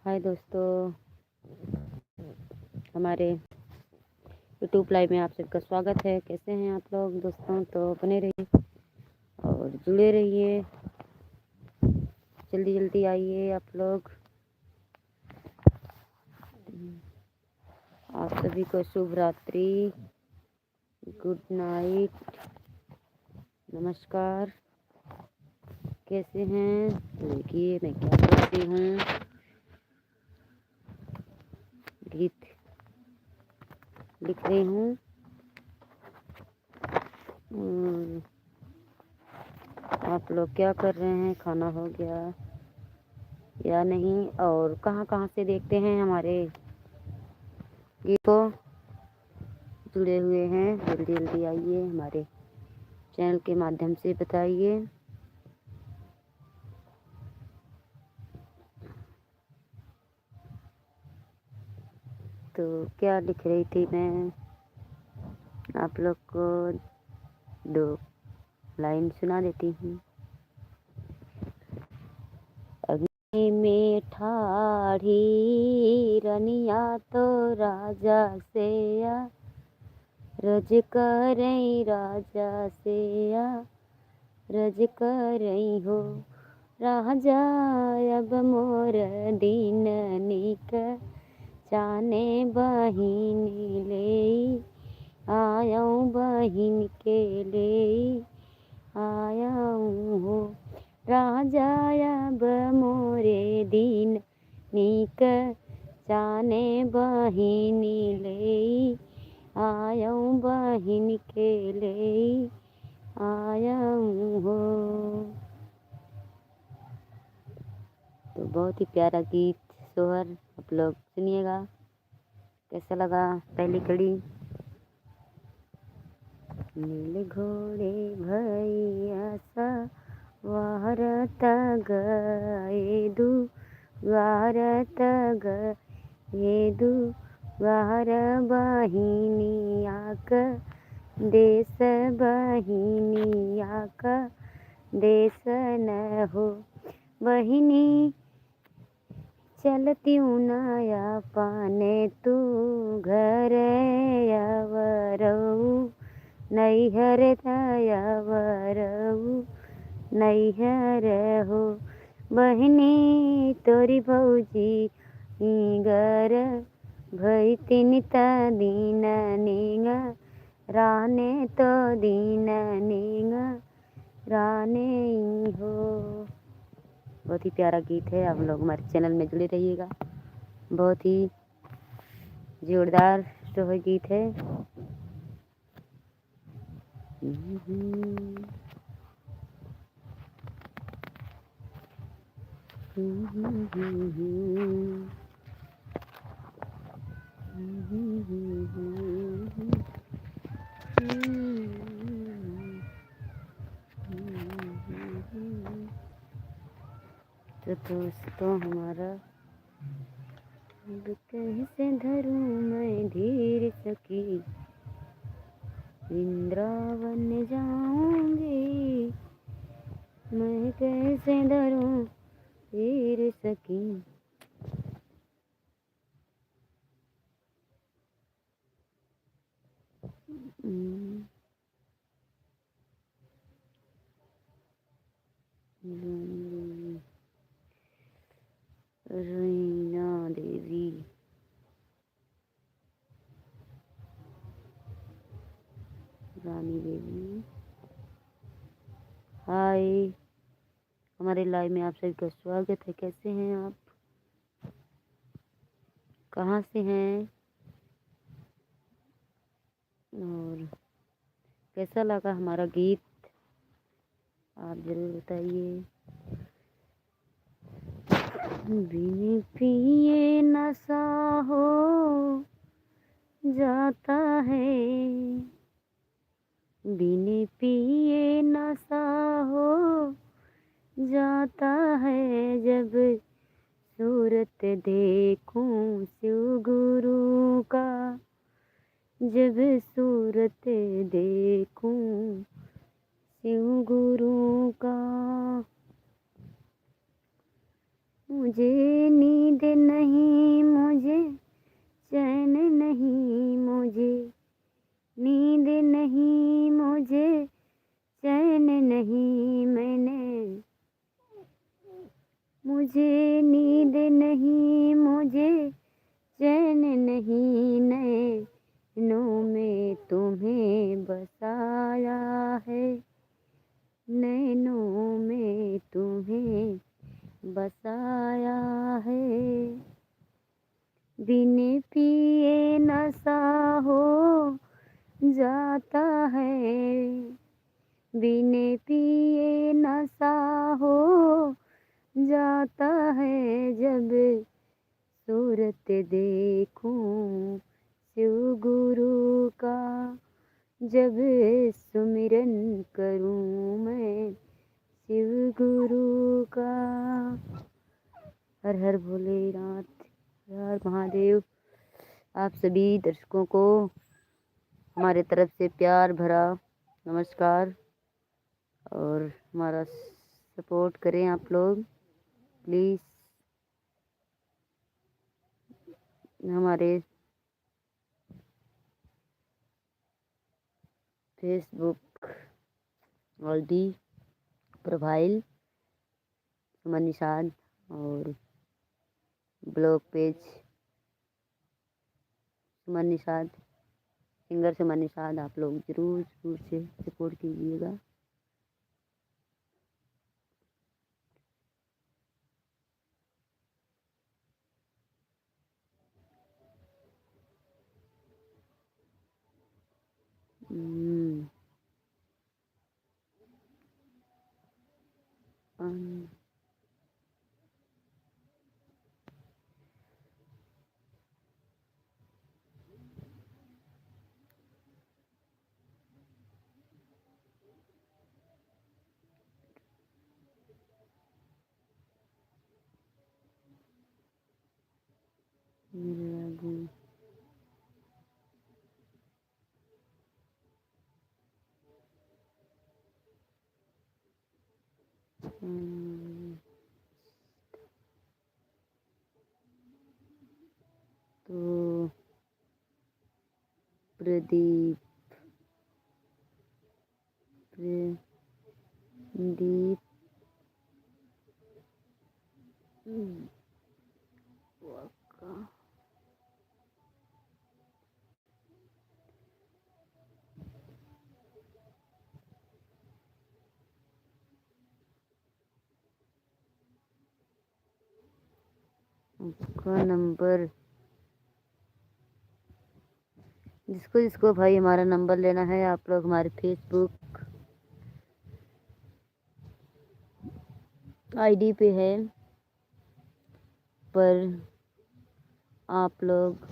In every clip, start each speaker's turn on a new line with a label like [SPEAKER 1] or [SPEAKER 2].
[SPEAKER 1] हाय दोस्तों, हमारे YouTube live में आप सबका स्वागत है। कैसे हैं आप लोग दोस्तों? तो बने रहिए और जुड़े रहिए, जल्दी जल्दी आइए आप लोग। आप सभी को शुभ रात्रि, गुड नाइट, नमस्कार। कैसे हैं? देखिए मैं क्या करती हूँ, गीत लिख रही हूँ। आप लोग क्या कर रहे हैं? खाना हो गया या नहीं? और कहाँ कहाँ से देखते हैं हमारे गीत को? जुड़े हुए हैं, जल्दी जल्दी आइए, हमारे चैनल के माध्यम से बताइए। तो क्या लिख रही थी मैं, आप लोग को 2 लाइन सुना देती हूँ। अग्नि में ठाढ़ी रनिया तो राजा से रज करई, राजा से रज करई हो। राजा अब मोर दीन निक जाने बहिनी ले आयाऊँ, बहिन के ले आयाऊँ हो। राजा अब मोरे दीन निक जाने बहिनी ले आयाऊँ, बहिन के ले आयाऊँ हो। तो बहुत ही प्यारा गीत सोहर आप लोग सुनिएगा। कैसा लगा पहली कड़ी? नील घोड़े भैया सा वारत गए दू वारत गए दू वार बहिनिया का देश, बहिनिया का देश न हो। बहिनी चलती नया पाने तू घर अवरऊ, नैहर अवरऊ नैहर हो। बहिनी तोरी भौजी गर भई तीन दीन निंग राने तो दीन निंग राने हो। बहुत ही प्यारा गीत है। आप लोग हमारे चैनल में जुड़े रहिएगा। बहुत ही जोरदार सोहर गीत है। तो दोस्तों हमारा कैसे धरूं मैं धीर सखी, वृंदावन जाऊंगी मैं कैसे धरूं धीर सखी। रीना देवी, रानी देवी, हाय। हमारे लाइव में आप सभी का स्वागत है। कैसे हैं आप? कहाँ से हैं? और कैसा लगा हमारा गीत? आप जरूर बताइए। बिन पिए नशा हो जाता है, बिन पिए नशा हो जाता है। जब सूरत देखूं शिव गुरु का, जब सूरत देखूं शिव गुरु का, मुझे नींद नहीं बिन पिए नशा हो जाता है, बिन पिए नशा हो जाता है, जब सूरत देखूं शिव गुरु का, जब सुमिरन करूं मैं शिव गुरु का। हर हर भोलेनाथ, हर महादेव। आप सभी दर्शकों को हमारे तरफ से प्यार भरा नमस्कार, और हमारा सपोर्ट करें आप लोग प्लीज़। हमारे फेसबुक आईडी प्रोफाइल सुमन निषाद और ब्लॉग पेज सुमन निषाद, सिंगर सुमन निषाद, आप लोग ज़रूर ज़रूर से सपोर्ट कीजिएगा। तो प्रदीप का नंबर, जिसको जिसको भाई हमारा नंबर लेना है, आप लोग हमारे फेसबुक आईडी पे है, पर आप लोग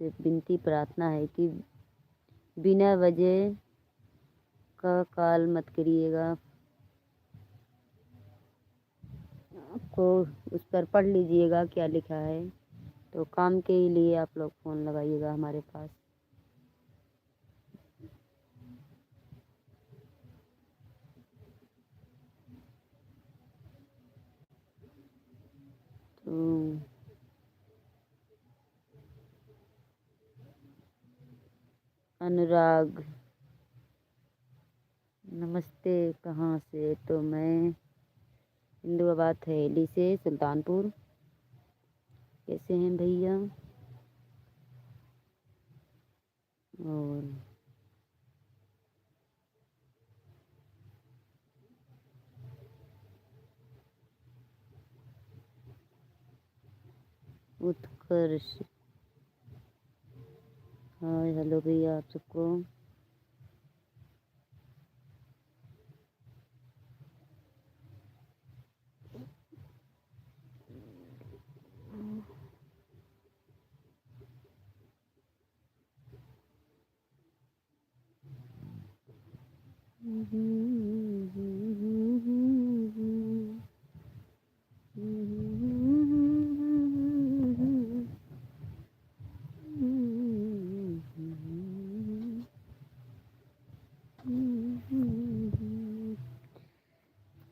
[SPEAKER 1] से विनती प्रार्थना है कि बिना वजह का कॉल मत करिएगा। आपको उस पर पढ़ लीजिएगा क्या लिखा है, तो काम के लिए आप लोग फ़ोन लगाइएगा हमारे पास। तो अनुराग नमस्ते, कहाँ से? तो मैं इंदुआबाद हवेली से, सुल्तानपुर। कैसे हैं भैया? और उत्कर्ष, हाय हेलो भैया आप सबको।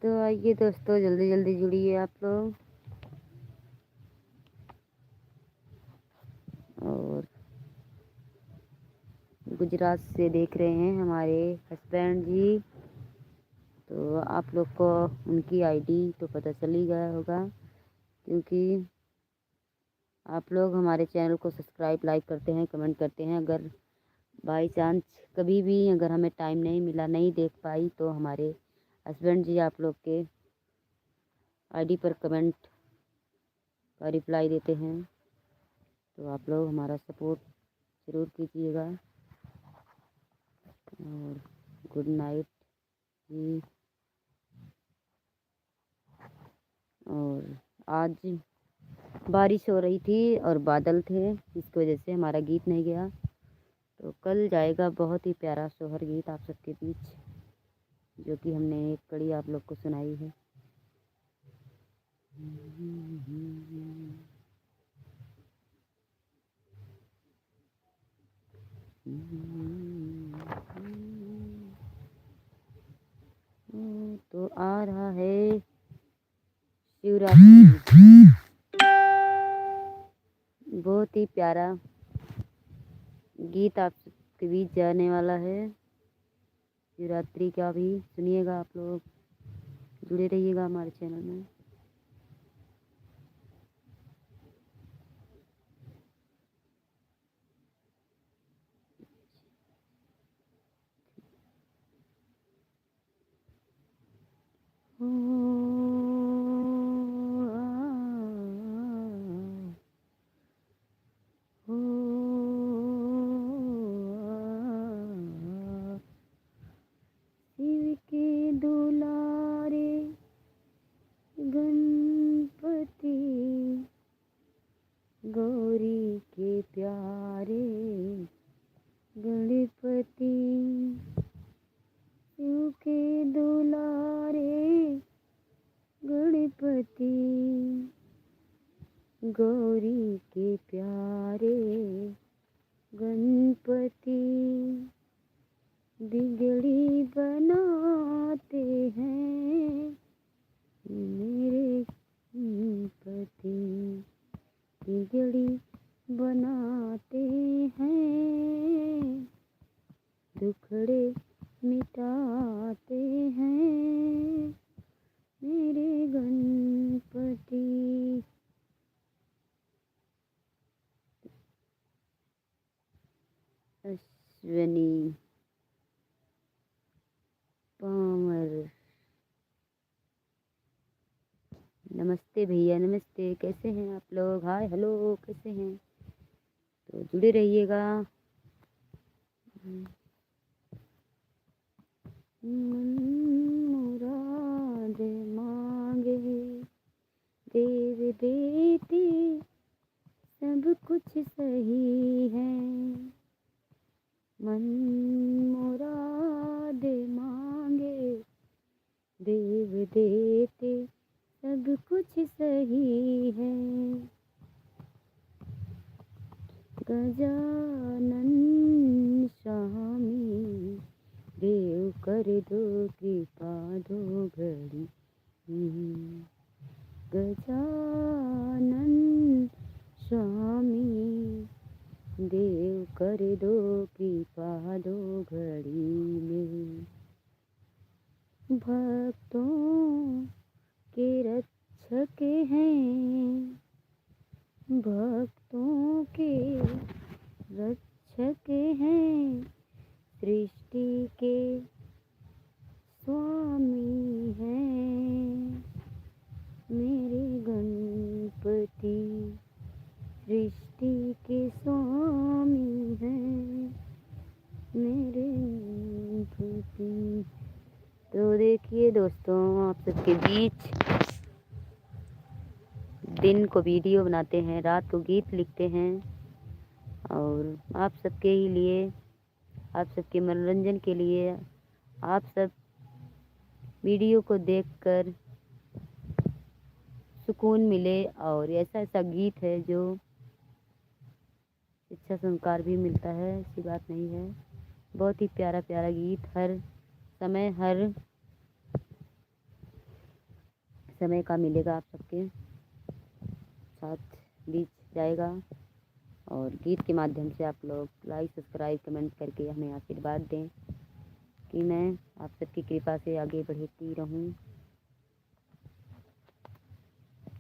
[SPEAKER 1] तो आइए दोस्तों, जल्दी जल्दी जुड़िए आप लोग। और गुजरात से देख रहे हैं हमारे हस्बैंड जी, तो आप लोग को उनकी आईडी तो पता चल ही गया होगा, क्योंकि आप लोग हमारे चैनल को सब्सक्राइब लाइक करते हैं, कमेंट करते हैं। अगर बाई चांस कभी भी अगर हमें टाइम नहीं मिला, नहीं देख पाई, तो हमारे हस्बैंड जी आप लोग के आईडी पर कमेंट का रिप्लाई देते हैं। तो आप लोग हमारा सपोर्ट ज़रूर कीजिएगा। और गुड नाइट जी। और आज बारिश हो रही थी और बादल थे, इसकी वजह से हमारा गीत नहीं गया। तो कल जाएगा बहुत ही प्यारा सोहर गीत आप सबके बीच, जो कि हमने एक कड़ी आप लोग को सुनाई है। तो आ रहा है शिवरात्रि, बहुत ही प्यारा गीत आप सबके बीच जाने वाला है। शिवरात्रि का भी सुनिएगा, आप लोग जुड़े रहिएगा हमारे चैनल में। शिव के दुलारे गणपति, गौरी के प्यारे गणपति, शिव के दुलारे गणपति, गौरी के प्यारे गणपति, बिगड़ी बनाते हैं मेरे गणपति, बिगड़ी बनाते हैं, दुखड़े मिटाते हैं मेरे गणपति। अश्विनी पामर, नमस्ते भैया, नमस्ते। कैसे हैं आप लोग? हाय हेलो, कैसे हैं? तो जुड़े रहिएगा। मन मुराद मांगे देव देते सब कुछ सही है, मन मुराद मांगे देव देते सब कुछ सही है, गजानन स्वामी देव कर दो कृपा दो घड़ी, गजानन स्वामी देव कर दो कृपा दो घड़ी में, भक्तों के रक्षक हैं, भक्तों के रक्षक हैं, सृष्टि के स्वामी हैं मेरे गणपति, सृष्टि के स्वामी हैं मेरे गणपति। तो देखिए दोस्तों, आप सबके बीच दिन को वीडियो बनाते हैं, रात को गीत लिखते हैं, और आप सबके ही लिए, आप सबके मनोरंजन के लिए, आप सब वीडियो को देखकर सुकून मिले। और ऐसा ऐसा गीत है जो शिक्षा संस्कार भी मिलता है, ऐसी बात नहीं है। बहुत ही प्यारा प्यारा गीत हर समय का मिलेगा, आप सबके साथ बीच जाएगा। और गीत के माध्यम से आप लोग लाइक सब्सक्राइब कमेंट करके हमें आशीर्वाद दें कि मैं आप सबकी कृपा से आगे बढ़ती रहूं।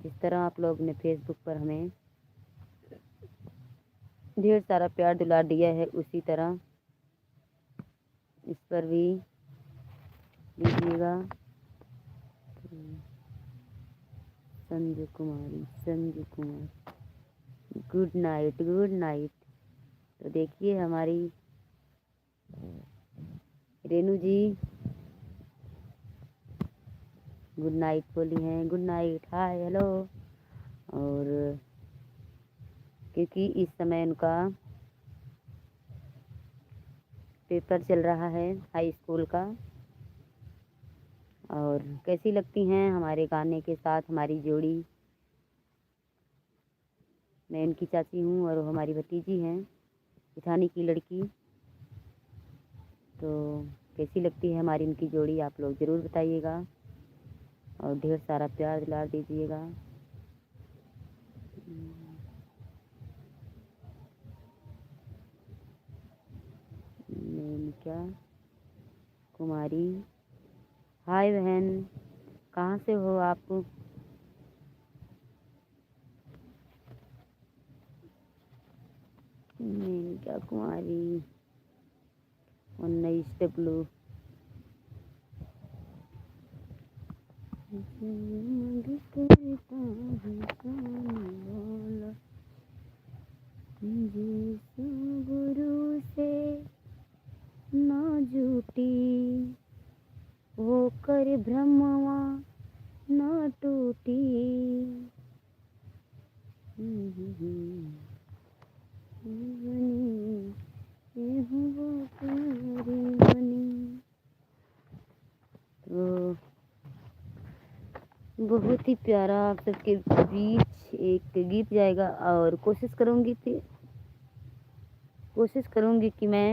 [SPEAKER 1] जिस तरह आप लोग ने फेसबुक पर हमें ढेर सारा प्यार दुलार दिया है, उसी तरह इस पर भी दीजिएगा। Sanju Kumari, Sanju Kumar, good night, good night. तो देखिए हमारी रेनू जी गुड नाइट बोली हैं, गुड नाइट, हाय, हेलो। और क्योंकि इस समय उनका पेपर चल रहा है हाई स्कूल का। और कैसी लगती हैं हमारे गाने के साथ हमारी जोड़ी। मैं उनकी चाची हूँ और वो हमारी भतीजी हैं, जेठानी की लड़की। तो कैसी लगती है हमारी इनकी जोड़ी, आप लोग ज़रूर बताइएगा और ढेर सारा प्यार दिला दीजिएगा। क्या कुमारी, हाय बहन, कहाँ से हो आप? क्या कुमारी 19W गुरु से ना झूठी होकर ब्रह्मवा न टूटी। तो बहुत ही प्यारा आप सबके बीच एक गीत जाएगा और कोशिश करूँगी कि मैं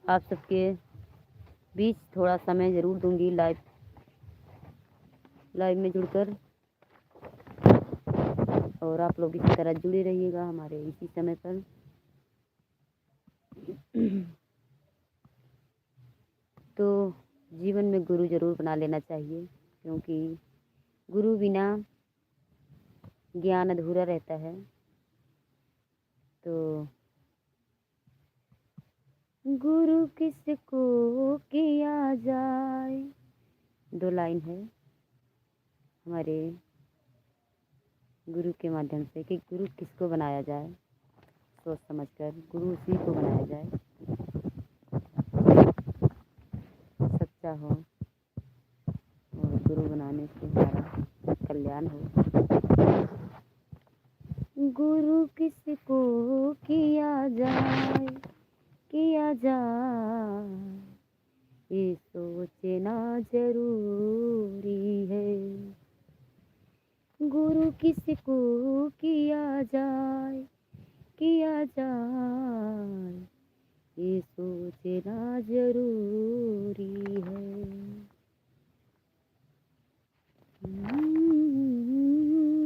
[SPEAKER 1] आप सबके बीच थोड़ा समय ज़रूर दूंगी लाइव में जुड़कर। और आप लोग इसी तरह जुड़े रहिएगा हमारे इसी समय पर। तो जीवन में गुरु ज़रूर बना लेना चाहिए, क्योंकि गुरु बिना ज्ञान अधूरा रहता है। तो गुरु किसको किया जाए, 2 लाइन है हमारे गुरु के माध्यम से कि गुरु किसको बनाया जाए, सोच समझकर गुरु उसी को बनाया जाए सच्चा हो, और गुरु बनाने से हमारा कल्याण हो। गुरु किसको किया जाए, ये सोचना जरूरी है। गुरु किसको किया जाए, ये सोचना जरूरी है।